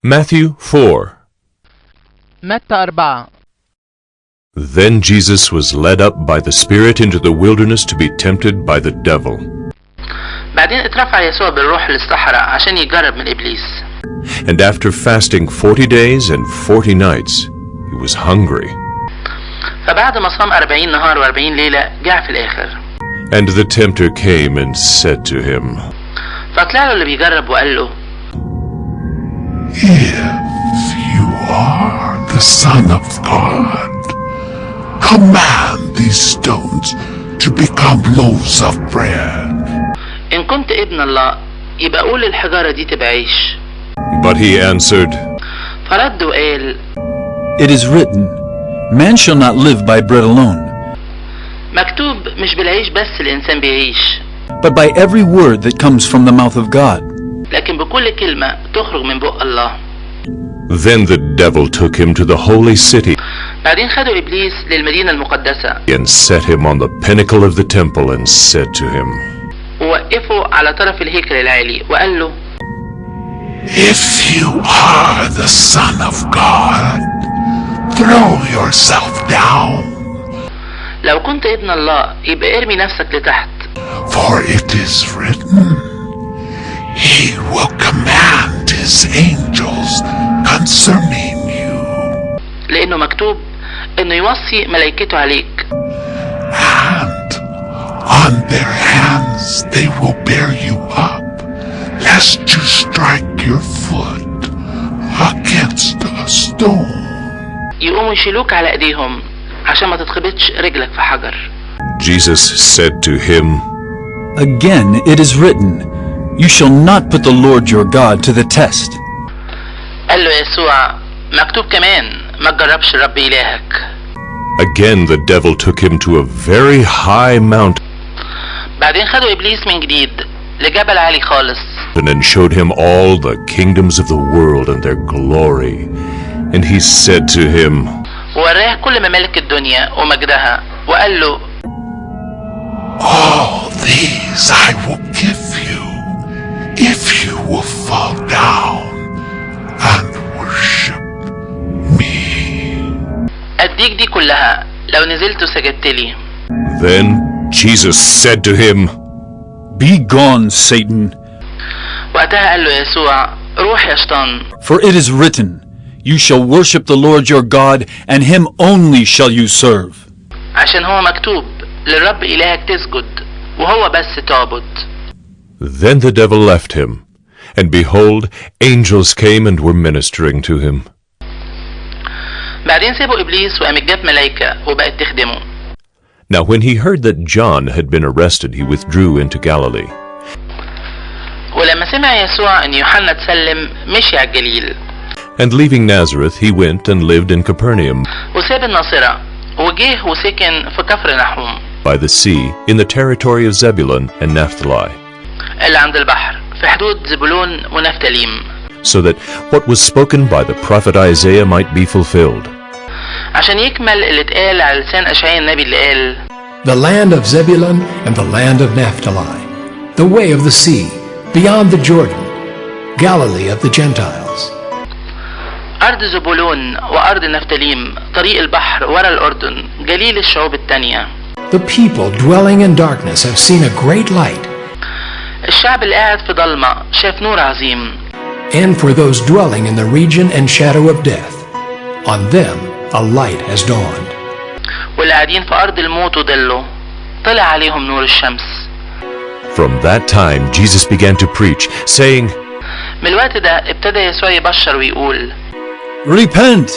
Matthew 4. متى 4. Then Jesus was led up by the Spirit into the wilderness to be tempted by the devil. بعدين اترفع يسوع بالروح للصحراء عشان يجرب من إبليس. And after fasting 40 days and 40 nights, he was hungry. فبعد ما صام 40 نهار و40 ليلة جاع في الآخر. And the tempter came and said to him, فطلع له اللي بيجرب وقال له: If you are the Son of God, command these stones to become loaves of bread. إن كنت ابن الله يبقى قول الحجارة دي تبقى عيش. But he answered, فرد وقال: It is written, Man shall not live by bread alone, مكتوب مش بالعيش بس الإنسان بيعيش، but by every word that comes from the mouth of God. لكن بكل كلمة تخرج من بق الله. Then the devil took him to the holy city بعدين خدوا إبليس للمدينة المقدسة and set him on the pinnacle of the temple and said to him, ووقفوا على طرف الهيكل العالي وقال له: If you are the Son of God, throw yourself down. لو كنت ابن الله يبقى ارمي نفسك لتحت. For it is written, He will command His angels concerning you. لأنه مكتوب إنه يوصي ملائكته عليك. And on their hands they will bear you up, lest you strike your foot against a stone. يقوموا يشيلوك على ايديهم عشان ما تتخبطش رجلك في حجر. Jesus said to him, Again it is written, You shall not put the Lord your God to the test. قال له يسوع مكتوب كمان ما تجربش الرب إلهك. Again the devil took him to a very high mountain بعدين خدوا إبليس من جديد لجبل عالي خالص. and showed him all the kingdoms of the world and their glory. And he said to him, ووراه كل ممالك الدنيا ومجدها وقال له: All these I will give you if you will fall down and worship me. أديك دي كلها لو نزلت وسجدت لي. Then Jesus said to him, Be gone, Satan, وقتها قال له يسوع: روح يا شيطان. for it is written, You shall worship the Lord your God, and him only shall you serve. عشان هو مكتوب للرب إلهك تسجد وهو بس تعبد. Then the devil left him, and behold, angels came and were ministering to him. بعدين سابوا إبليس وقامت جت ملايكة وبقت تخدمه. Now when he heard that John had been arrested, he withdrew into Galilee. ولما سمع يسوع إن يوحنا اتسلم مشي على الجليل. And leaving Nazareth, he went and lived in Capernaum وساب الناصرة وجه وسكن في كفر نحوم by the sea in the territory of Zebulun and Naphtali, اللي عند البحر في حدود زبولون ونفتاليم. so that what was spoken by the prophet Isaiah might be fulfilled. عشان يكمل اللي اتقال على لسان أشعياء النبي اللي قال: The land of Zebulun and the land of Naphtali, the way of the sea, beyond the Jordan, Galilee of the Gentiles. أرض زبولون وأرض نفتاليم، طريق البحر ورا الأردن، جليل الشعوب التانية. The people dwelling in darkness have seen a great light, الشعب اللي قاعد في ضلمة شاف نور عظيم. and for those dwelling in the region and shadow of death, on them a light has dawned. واللي قاعدين في أرض الموت وضله طلع عليهم نور الشمس. From that time Jesus began to preach, saying, من الوقت ده ابتدى يسوع يبشر ويقول: Repent,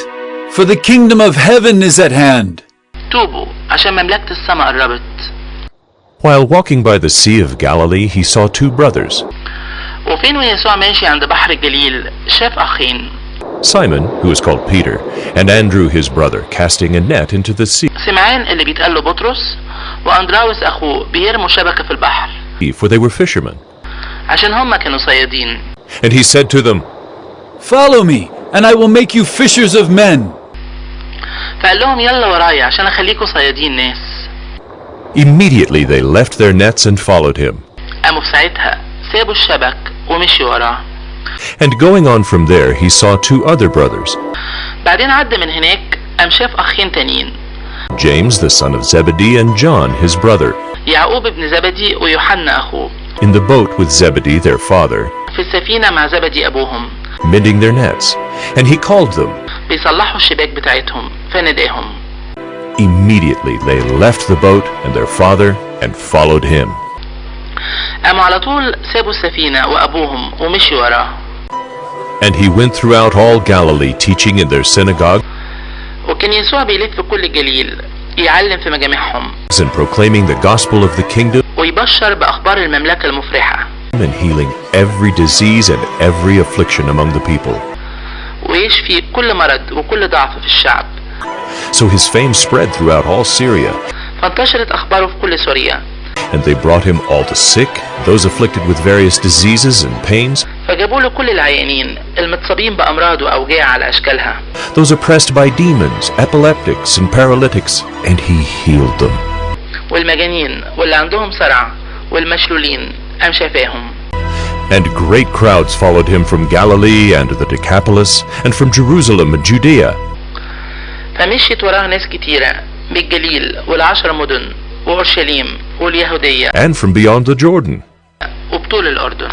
for the kingdom of heaven is at hand. توبوا عشان مملكة السماء قربت. While walking by the Sea of Galilee, he saw two brothers, وفين ويسوع ماشي عند بحر الجليل شاف أخين، Simon, who is called Peter, and Andrew his brother, casting a net into the sea, سمعان اللي بيتقال له بطرس وأندراوس أخوه بيرموا شبكة في البحر for they were fishermen. عشان هم كانوا صيادين. And he said to them, Follow me, and I will make you fishers of men. فقال لهم يلا ورايا عشان أخليكوا صيادين ناس. Immediately they left their nets and followed him. قاموا في ساعتها سابوا الشبك ومشي وراه. And going on from there, he saw 2 other brothers, بعدين عدى من هناك قام شاف أخين تانيين، James the son of Zebedee and John his brother, يعقوب ابن زبدي ويوحنا أخوه، in the boat with Zebedee their father, في السفينة مع زبدي أبوهم، mending their nets. And he called them. بيصلحوا الشباك بتاعتهم، فناداهم. Immediately they left the boat and their father and followed him. قاموا على طول سابوا السفينة وأبوهم ومشوا وراه. And he went throughout all Galilee, teaching in their synagogue وكان يسوع بيلف في كل الجليل يعلم في مجامعهم and proclaiming the gospel of the kingdom ويبشر بأخبار المملكة المفرحة and healing every disease and every affliction among the people. ويشفي كل مرض وكل ضعف في الشعب. So his fame spread throughout all Syria, فانتشرت أخباره في كل سوريا. and they brought him all the sick, those afflicted with various diseases and pains, فجابوا له كل العيانين المتصابين بأمراض وأوجاع على أشكالها، those oppressed by demons, epileptics and paralytics, and he healed them. والمجانين واللي عندهم صرع والمشلولين قام شفاهم. And great crowds followed him from Galilee and the Decapolis, and from Jerusalem and Judea, فمشيت وراه ناس كتيرة بالجليل والعشر مدن وأورشليم واليهودية and from beyond the Jordan. وبطول الأردن.